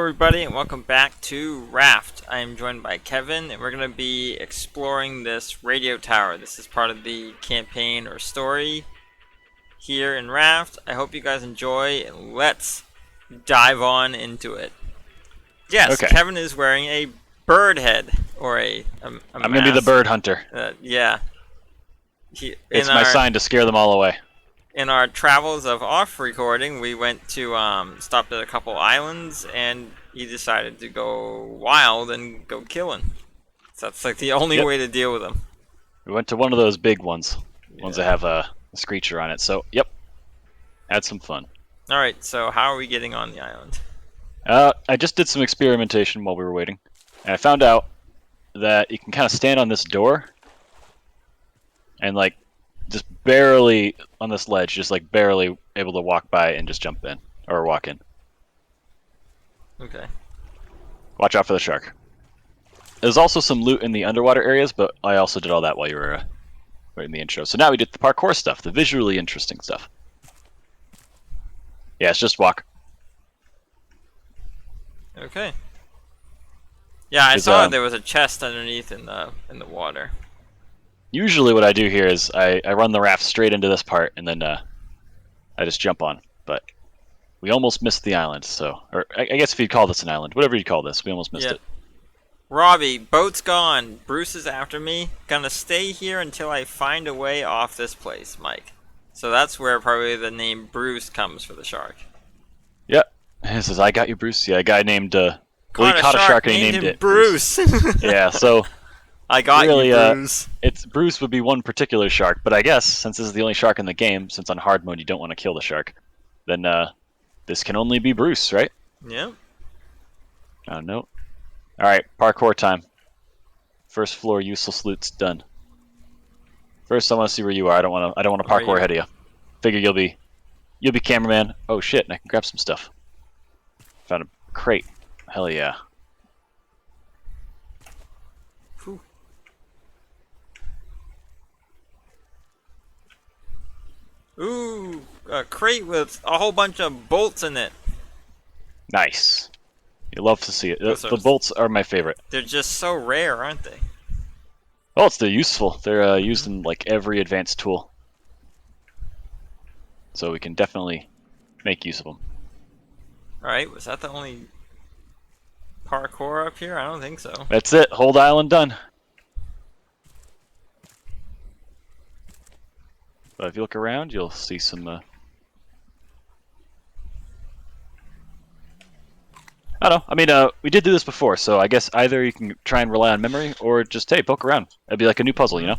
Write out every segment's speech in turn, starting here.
everybody, and welcome back to Raft. I am joined by Kevin, and we're going to be exploring this radio tower. This is part of the campaign or story here in Raft. I hope you guys enjoy, and let's dive on into it. Yes, Okay. Kevin is wearing a bird head, or I'm gonna be the bird hunter. Yeah. It's my sign to scare them all away. In our travels of off recording, we went to stopped at a couple islands, and he decided to go wild and go killing. So that's like the only way to deal with him. We went to one of those big ones, ones that have a screecher on it. So, yep, had some fun. All right, so how are we getting on the island? I just did some experimentation while we were waiting, and I found out that you can kind of stand on this door and like just barely on this ledge, just like barely able to walk by and just jump in or walk in. Okay. Watch out for the shark. There's also some loot in the underwater areas, but I also did all that while you were in the intro. So now we did the parkour stuff, the visually interesting stuff. Yeah, it's just walk. Okay. Yeah, I saw there was a chest underneath in the water. Usually what I do here is I run the raft straight into this part, and then I just jump on. But we almost missed the island, so... Or I guess if you'd call this an island, whatever you call this, we almost missed it. Robbie, boat's gone. Bruce is after me. Gonna stay here until I find a way off this place, Mike. So that's where probably the name Bruce comes for the shark. Yep. He says, I got you, Bruce. Yeah, a guy named... Well, he caught a shark and he named it Bruce. Yeah, so... I got really, you, Bruce. Bruce would be one particular shark, but I guess since this is the only shark in the game, since on hard mode you don't want to kill the shark, then this can only be Bruce, right? Yep. Oh no. All right, parkour time. First floor useless loot's done. First, I want to see where you are. I don't want to parkour ahead of you. Figure you'll be cameraman. Oh shit! And I can grab some stuff. Found a crate. Hell yeah. Ooh, a crate with a whole bunch of bolts in it. Nice. You love to see it. The bolts are my favorite. They're just so rare, aren't they? Oh, they're useful. They're used in like every advanced tool. So we can definitely make use of them. Alright, was that the only parkour up here? I don't think so. That's it. Hold island done. But if you look around, you'll see some... I don't know. I mean, we did do this before, so I guess either you can try and rely on memory, or just, hey, poke around. It'd be like a new puzzle, you know?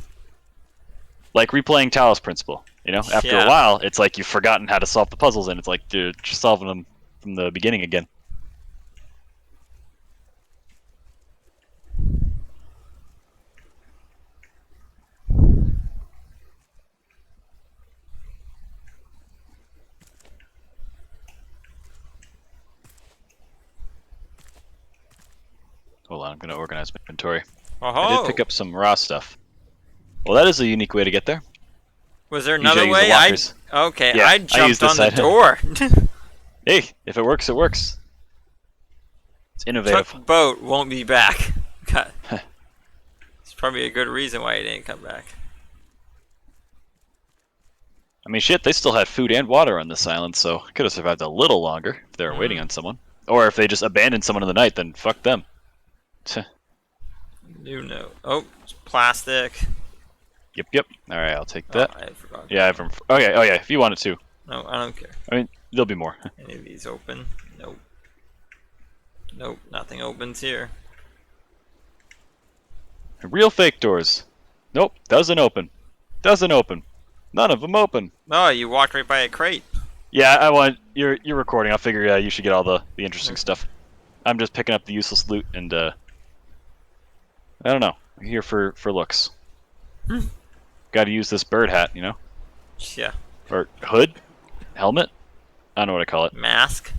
Like replaying Talos Principle, you know? After a while, it's like you've forgotten how to solve the puzzles, and it's like you're just solving them from the beginning again. Hold on, I'm going to organize my inventory. I did pick up some raw stuff. Well, that is a unique way to get there. Was there another way? Okay, yeah, I jumped on the door. Hey, if it works, it works. It's innovative. Took boat, won't be back. God. It's probably a good reason why he didn't come back. I mean, shit, they still had food and water on this island, so I could have survived a little longer if they were waiting on someone. Or if they just abandoned someone in the night, then fuck them. New note. Oh, it's plastic. Yep. All right, I'll take that. I forgot. Yeah, okay. Oh yeah, if you wanted to. No, I don't care. I mean, there'll be more. Any of these open? Nope. Nope, nothing opens here. Real fake doors. Nope, doesn't open. Doesn't open. None of them open. Oh, you walked right by a crate. Yeah, you're recording. I figure you should get all the interesting stuff. I'm just picking up the useless loot and I don't know. I'm here for looks. Got to use this bird hat, you know? Yeah. Or hood? Helmet? I don't know what I call it. Mask?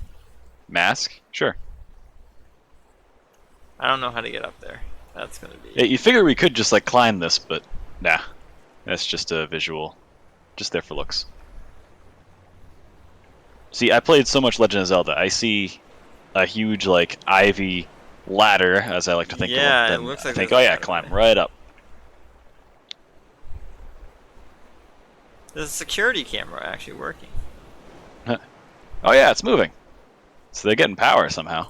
Mask? Sure. I don't know how to get up there. That's gonna be... Yeah, you figure we could just like climb this, but nah. That's just a visual. Just there for looks. See, I played so much Legend of Zelda. I see a huge like ivy ladder, as I like to think of them, Yeah, it then looks I like think, there's oh a yeah, ladder climb there. right up. There's a security camera actually working. Oh yeah, it's moving. So they're getting power somehow.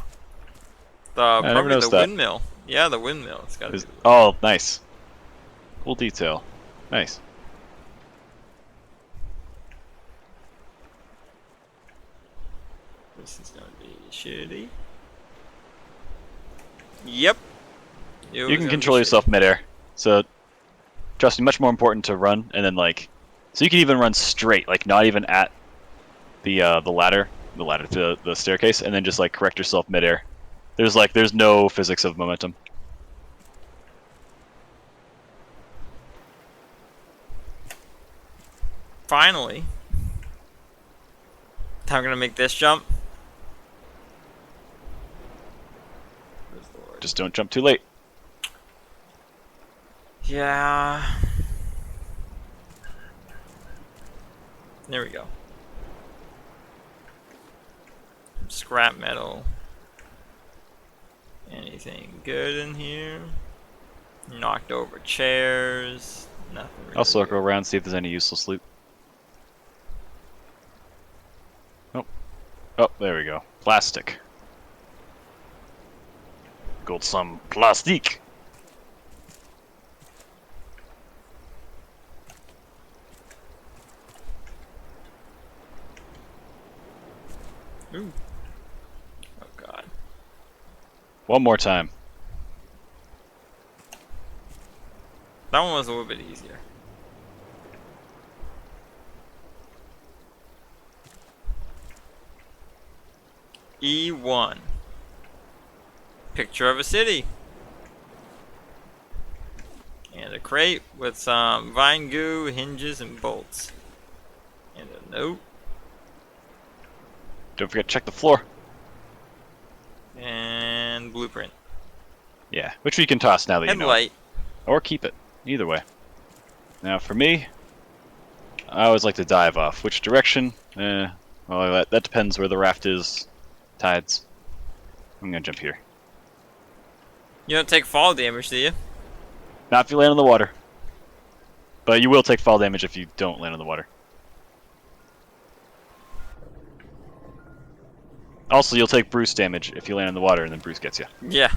I never Probably the noticed that. windmill. Yeah, the windmill. It's gotta be the windmill. Oh, nice. Cool detail. Nice. This is gonna be shitty. Yep. It You was can gonna be control shitty. yourself midair. So, trust me, much more important to run and then like, so you can even run straight, like not even at the ladder, to the staircase, and then just like correct yourself midair. There's no physics of momentum. Finally. I'm gonna make this jump. Where's the Lord? Just don't jump too late. Yeah. There we go. Scrap metal. Anything good in here? Knocked over chairs. Nothing really. I'll circle good. around, see if there's any useless loot. Oh, there we go. Plastic. Got some plastic. Ooh. Oh god. One more time. That one was a little bit easier. E1. Picture of a city. And a crate with some vine goo, hinges, and bolts. And a note. Don't forget to check the floor. And blueprint. Yeah, which we can toss now that you know it. Headlight. Or keep it. Either way. Now for me, I always like to dive off. Which direction? Well, that depends where the raft is. Tides. I'm gonna jump here. You don't take fall damage, do you? Not if you land on the water. But you will take fall damage if you don't land on the water. Also, you'll take Bruce damage if you land in the water and then Bruce gets you. Yeah.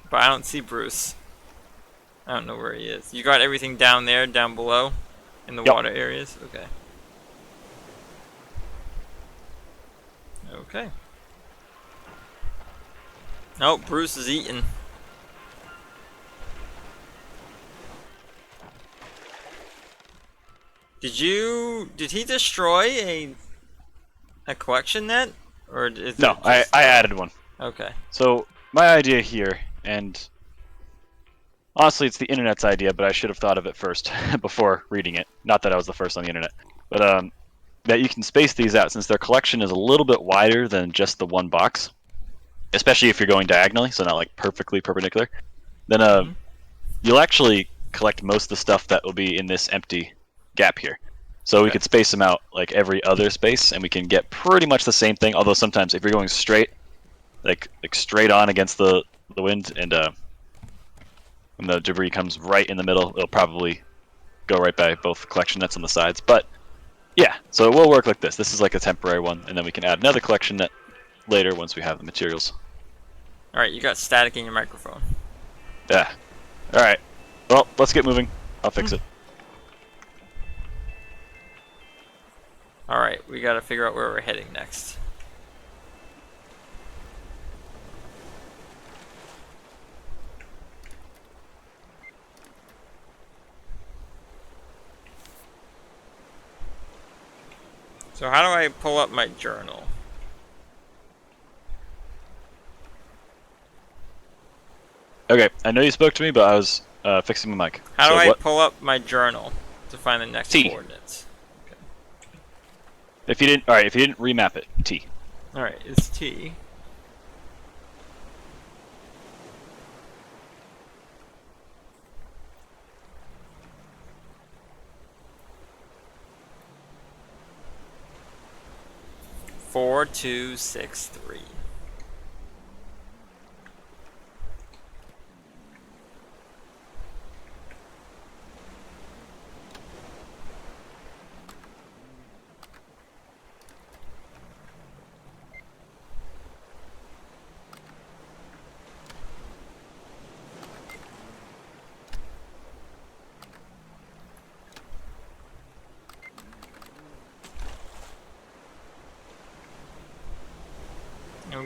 But I don't see Bruce. I don't know where he is. You got everything down there, down below? In the Yep. water areas? Okay. Okay. Oh, Bruce is eating. Did he destroy a collection net? Or is No, it just, I added one. Okay. So, my idea here, and honestly it's the internet's idea, but I should have thought of it first before reading it. Not that I was the first on the internet. But that you can space these out since their collection is a little bit wider than just the one box. Especially if you're going diagonally, so not like perfectly perpendicular. Then you'll actually collect most of the stuff that will be in this empty gap here. So we could space them out like every other space, and we can get pretty much the same thing. Although sometimes if you're going straight, like straight on against the wind, and when the debris comes right in the middle, it'll probably go right by both collection nets on the sides. But yeah, so it will work like this. This is like a temporary one, and then we can add another collection net later once we have the materials. Alright, you got static in your microphone. Yeah. Alright. Well, let's get moving. I'll fix it. Alright, we gotta figure out where we're heading next. So how do I pull up my journal? Okay, I know you spoke to me, but I was fixing my mic. How so do I what? pull up my journal to find the next T. coordinates? Okay. If you didn't, all right. If you didn't remap it, T. Alright, it's T. Four, 2, 6, 3.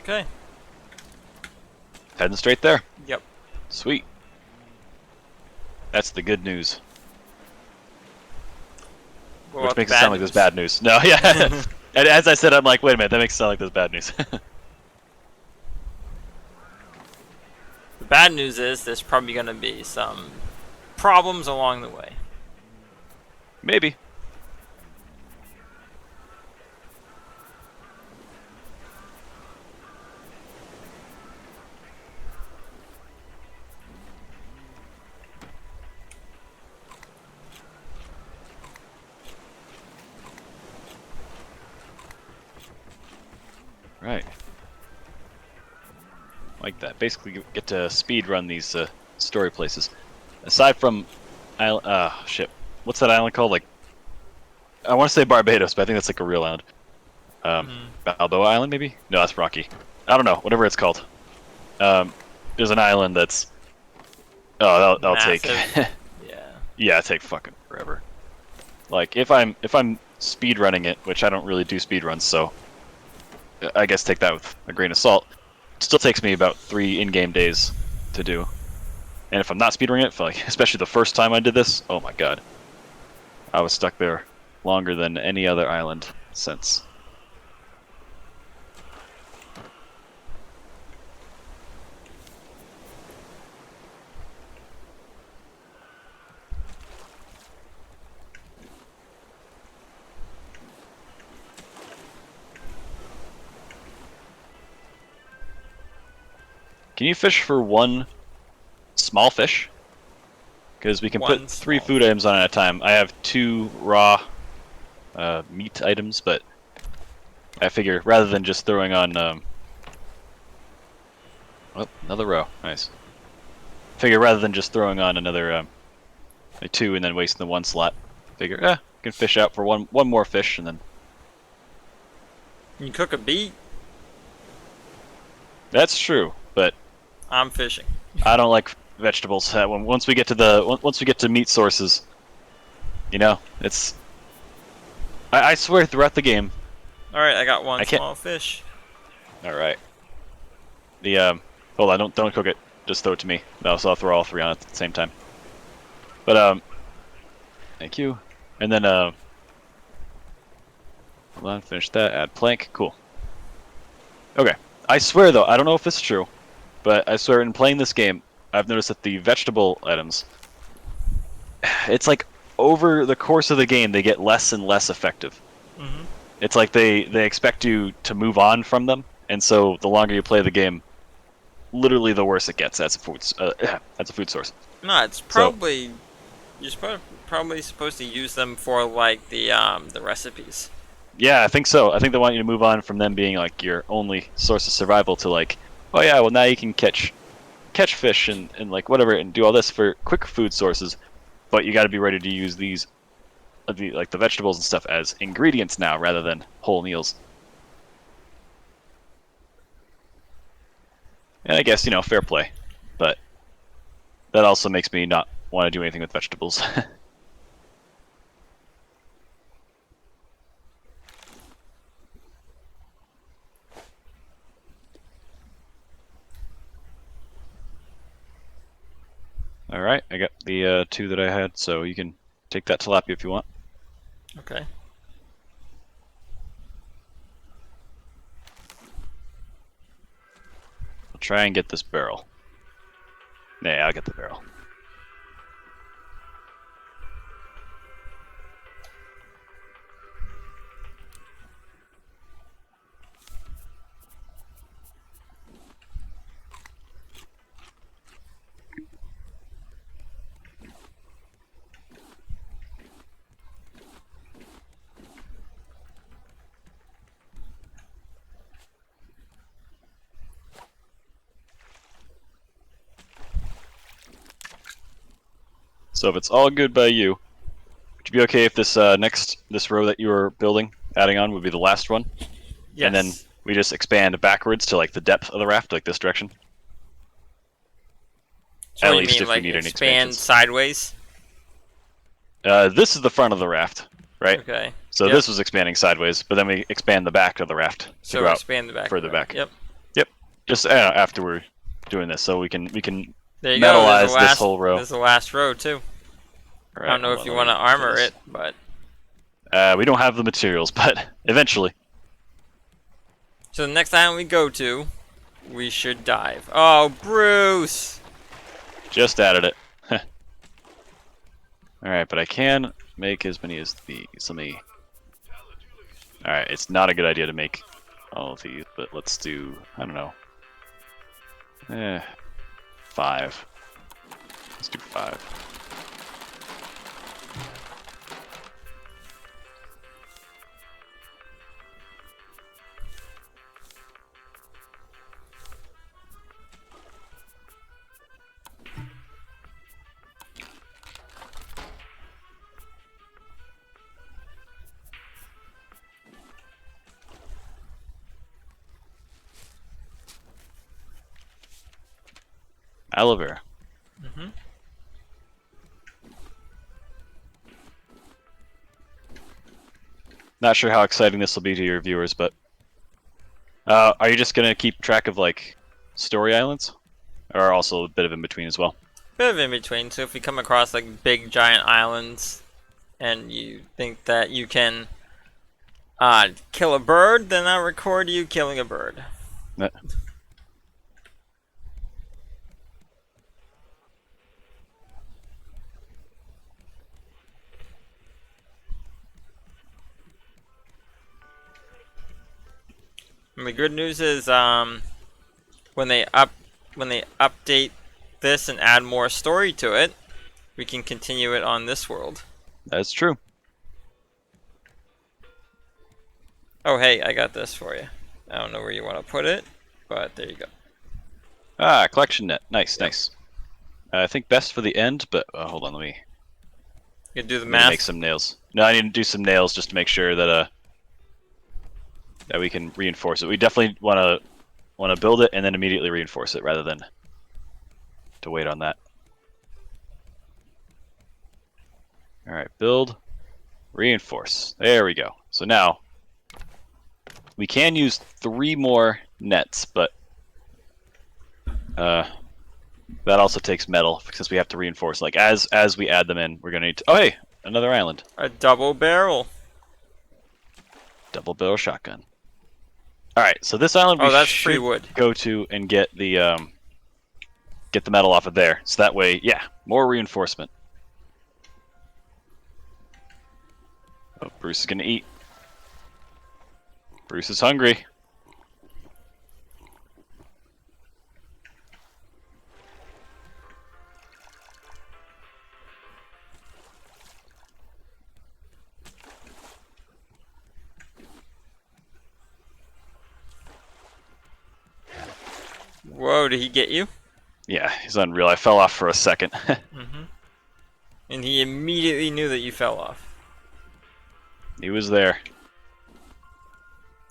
Okay. Heading straight there. Yep. Sweet. That's the good news. What Which about makes the it sound like there's bad news. No, yeah. And as I said, I'm like, wait a minute, that makes it sound like there's bad news. The bad news is there's probably going to be some problems along the way. Maybe. Right. Like that. Basically, you get to speed run these story places. Aside from, shit. What's that island called? Like, I want to say Barbados, but I think that's like a real island. Balboa Island, maybe? No, that's Rocky. I don't know. Whatever it's called. There's an island that's. Oh, that'll take. Yeah. Yeah, it'll take fucking forever. Like if I'm speed running it, which I don't really do speed runs, so I guess take that with a grain of salt. It still takes me about 3 in-game days to do. And if I'm not speedrunning it, for like, especially the first time I did this, oh my god. I was stuck there longer than any other island since. Can you fish for 1 small fish? Because we can put 3 food items on at a time. I have 2 raw meat items, but I figure rather than just throwing on... oh, another row. Nice. Figure rather than just throwing on another 2 and then wasting the 1 slot, figure, I can fish out for one more fish and then... You cook a beet? That's true, but... I'm fishing. I don't like vegetables. Once we get to meat sources, you know, it's. I swear throughout the game. All right, I got 1 small fish. All right. The hold on, don't cook it. Just throw it to me. No, so I'll throw all 3 on at the same time. But thank you. And then hold on, finish that. Add plank. Cool. Okay. I swear though, I don't know if this is true. But I swear, in playing this game, I've noticed that the vegetable items, it's like over the course of the game, they get less and less effective. It's like they expect you to move on from them, and so the longer you play the game, literally the worse it gets as a food source. No, it's probably you're probably supposed to use them for like the recipes. Yeah, I think so. I think they want you to move on from them being like your only source of survival to like. Oh yeah, well now you can catch fish and like whatever and do all this for quick food sources, but you got to be ready to use these, like the vegetables and stuff as ingredients now rather than whole meals. And I guess, you know, fair play, but that also makes me not want to do anything with vegetables. Alright, I got the 2 that I had, so you can take that tilapia if you want. Okay. I'll try and get this barrel. Yeah, I'll get the barrel. So if it's all good by you, would you be okay if this this row that you were building, adding on, would be the last one? Yes. And then we just expand backwards to like the depth of the raft, like this direction? So At you least mean, if like, we need any expand expansions. sideways? This is the front of the raft, right? Okay. So this was expanding sideways, but then we expand the back of the raft to So go out expand the back. further back. Yep. Yep. Just after we're doing this, so we can There you go. metalize this whole row. There's the last row too. All I right, don't know hold if on, you let want me to fill armor this. it, but We don't have the materials, but eventually. so the next island we go to, we should dive. Oh, Bruce! Just added it. Alright, but I can make as many as these. Let me... Alright, it's not a good idea to make all of these, but let's do, I don't know. 5. Let's do 5. Aloe vera. Mm-hmm. Not sure how exciting this will be to your viewers, but are you just gonna keep track of like story islands, or also a bit of in between as well? Bit of in between. So if we come across like big giant islands, and you think that you can kill a bird, then I'll record you killing a bird. Uh, And the good news is, when they update this and add more story to it, we can continue it on this world. That's true. Oh, hey, I got this for you. I don't know where you want to put it, but there you go. Collection net. Nice, Yep. nice. I think best for the end, but hold on, let me You can do the make math. some nails. No, I need to do some nails just to make sure that that we can reinforce it. We definitely want to build it and then immediately reinforce it rather than to wait on that. All right, build, reinforce. There we go. So now we can use 3 more nets, but that also takes metal because we have to reinforce. Like as we add them in, we're gonna need to. Oh hey, another island. A double barrel. Double barrel shotgun. All right, so this island we that's should free wood. go to and get the metal off of there. So that way, yeah, more reinforcement. Oh, Bruce is gonna eat. Bruce is hungry. Whoa, did he get you? Yeah, he's unreal. I fell off for a second. Mm-hmm. And he immediately knew that you fell off. He was there.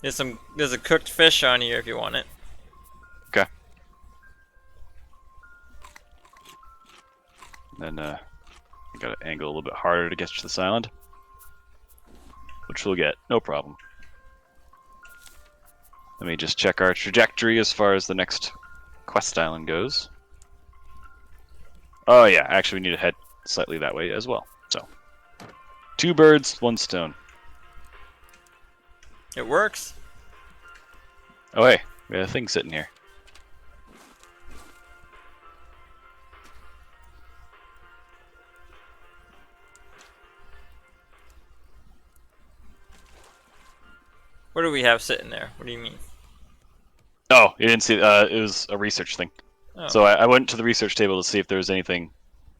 There's a cooked fish on here if you want it. Okay. Then I gotta angle a little bit harder to get to this island, which we'll get, no problem. Let me just check our trajectory as far as the next quest island goes. Oh yeah, actually we need to head slightly that way as well. So, 2 birds, 1 stone. It works. Oh hey, we have a thing sitting here. What do we have sitting there? What do you mean? Oh, you didn't see it was a research thing. Oh. So I went to the research table to see if there was anything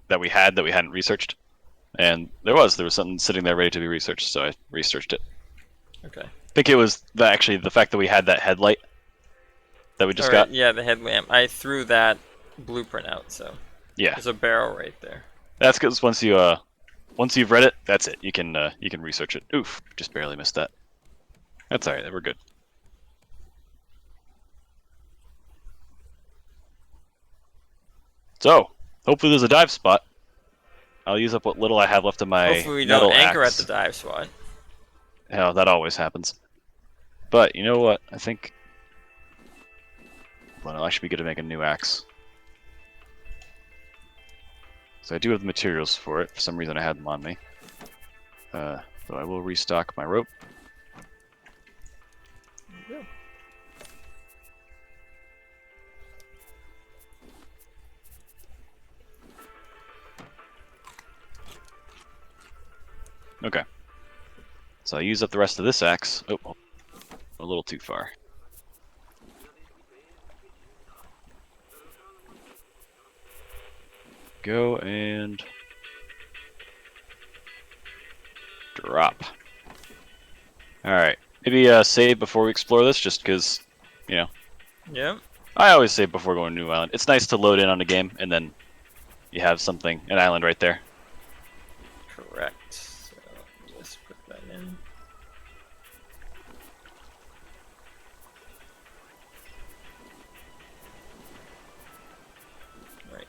that we hadn't researched. And there was something sitting there ready to be researched, so I researched it. Okay. I think it was actually the fact that we had that headlight that we just got. Yeah, the headlamp. I threw that blueprint out, so Yeah, there's a barrel right there. that's because once you've read it, that's it. You can research it. Oof, just barely missed that. That's all right. We're good. So hopefully there's a dive spot. I'll use up what little I have left of my Hopefully we metal don't anchor axe. at the dive spot. Yeah, that always happens. But you know what? I think Well, I should be good to make a new axe. So I do have the materials for it. For some reason I had them on me. So I will restock my rope. Yeah. Okay. So I use up the rest of this axe. Oh, a little too far. Go and drop. Alright. Maybe save before we explore this, just because, you know. Yep. I always save before going to a new island. It's nice to load in on the game, and then you have something, an island right there. Correct. So just put that in. Right.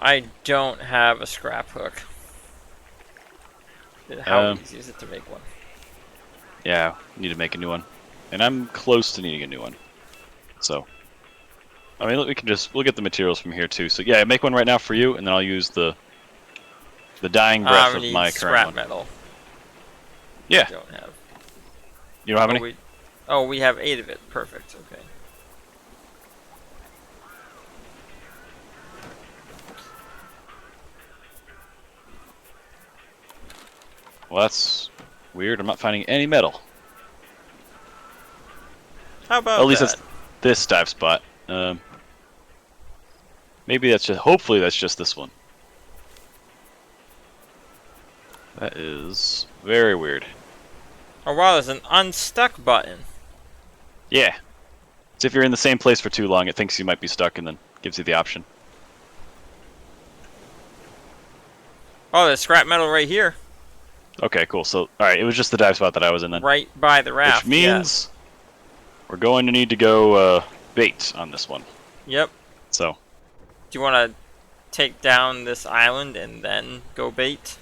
I don't have a scrap hook. How easy is it to make one? Yeah, need to make a new one. And I'm close to needing a new one. So, I mean, we'll get the materials from here too. So yeah, make one right now for you, and then I'll use the dying breath of my current scrap one. metal. Yeah. I don't have. You don't have any? We have 8 of it. Perfect. Okay. Well, that's weird. I'm not finding any metal. How about At least that? it's this dive spot. Maybe that's just. Hopefully, that's just this one. That is very weird. Oh wow, there's an unstuck button. Yeah. So if you're in the same place for too long, it thinks you might be stuck and then gives you the option. Oh, there's scrap metal right here. Okay, cool. So, alright, it was just the dive spot that I was in then. Right by the raft. Which means we're going to need to go bait on this one. Yep. So. Do you want to take down this island and then go bait?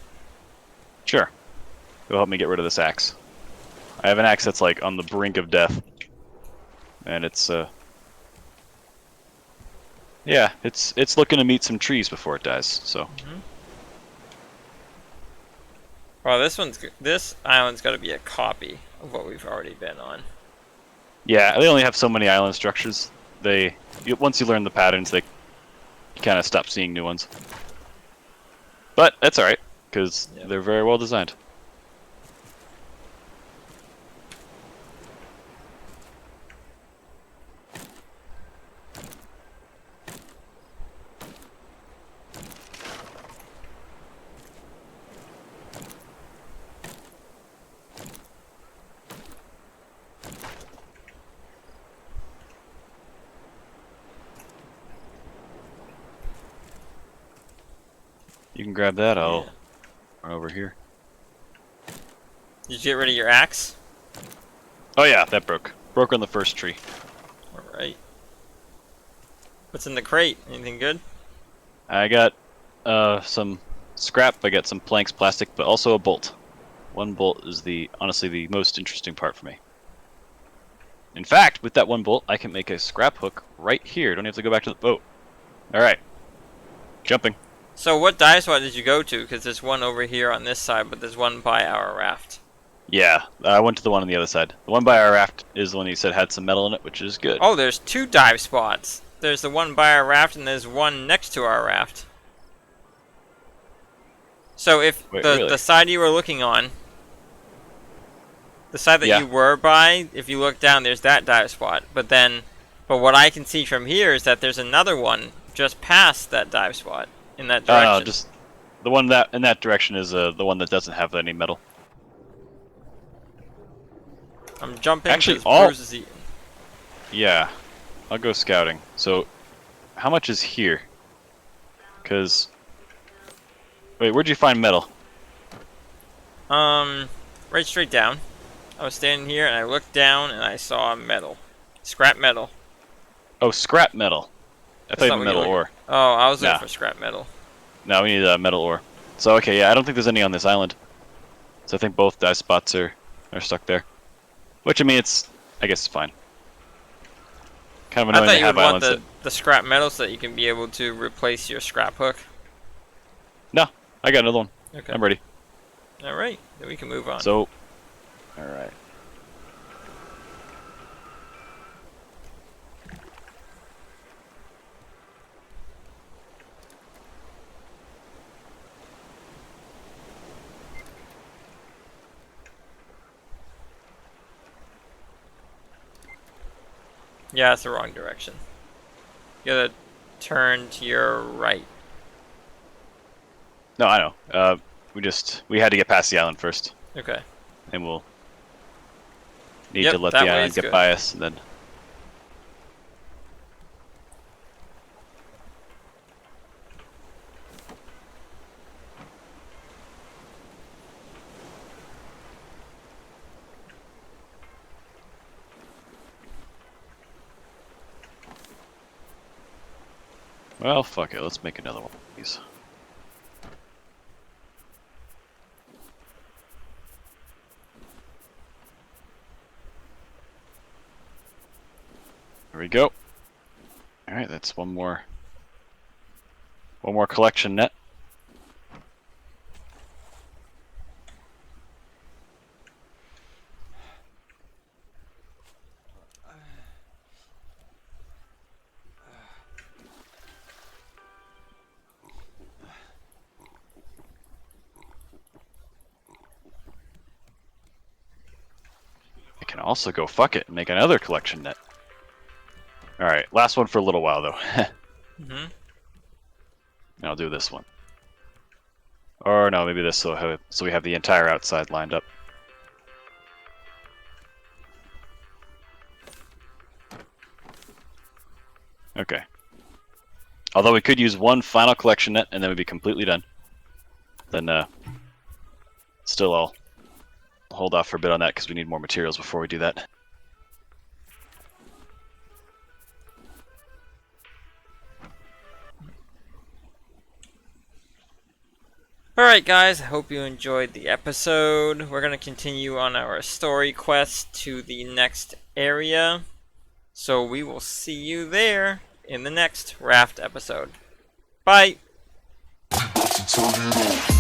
Sure. It'll help me get rid of this axe. I have an axe that's like on the brink of death. And it's yeah, it's looking to meet some trees before it dies, so. Mm-hmm. Well, this island's got to be a copy of what we've already been on. Yeah, they only have so many island structures. Once you learn the patterns, you kind of stop seeing new ones. But that's alright, because they're very well designed. You can grab that, I'll run over here. Did you get rid of your axe? Oh yeah, that broke. Broke on the first tree. Alright. What's in the crate? Anything good? I got some scrap, I got some planks, plastic, but also a bolt. One bolt is honestly the most interesting part for me. In fact, with that one bolt, I can make a scrap hook right here. Don't have to go back to the boat. Alright. Jumping. So what dive spot did you go to? Because there's one over here on this side, but there's one by our raft. Yeah, I went to the one on the other side. The one by our raft is the one you said had some metal in it, which is good. Oh, there's 2 dive spots. There's the one by our raft, and there's one next to our raft. So if really? the side you were looking on, the side that you were by, if you look down, there's that dive spot. But what I can see from here is that there's another one just past that dive spot in that direction. No, just the one that in that direction is the one that doesn't have any metal. I'm jumping. Actually, Bruce is eating. Yeah, I'll go scouting. So, how much is here? Because wait, where'd you find metal? Right straight down. I was standing here and I looked down and I saw metal, scrap metal. Oh, scrap metal. I thought you meant metal ore. Oh, I was looking for scrap metal. No, we need metal ore. So okay, yeah, I don't think there's any on this island. So I think both dive spots are stuck there. Which I mean, I guess it's fine. Kind of I annoying thought to you would have want islands that. the scrap metal so that you can be able to replace your scrap hook. No, I got another one. Okay. I'm ready. Alright, then we can move on. So, all right. Yeah, it's the wrong direction. You gotta turn to your right. No, I know. We had to get past the island first, Okay. and we'll need Yep, to let that the way island is get good. by us, and then. Well, fuck it. Let's make another one of these. There we go. All right, that's one more collection net. I can also go fuck it and make another collection net. All right, last one for a little while though. Mm-hmm. And I'll do this one. Or no, maybe this so we have the entire outside lined up. Okay. Although we could use one final collection net and then we'd be completely done. Then still I'll hold off for a bit on that because we need more materials before we do that. Alright guys, I hope you enjoyed the episode. We're going to continue on our story quest to the next area. So we will see you there in the next Raft episode. Bye! Tornado.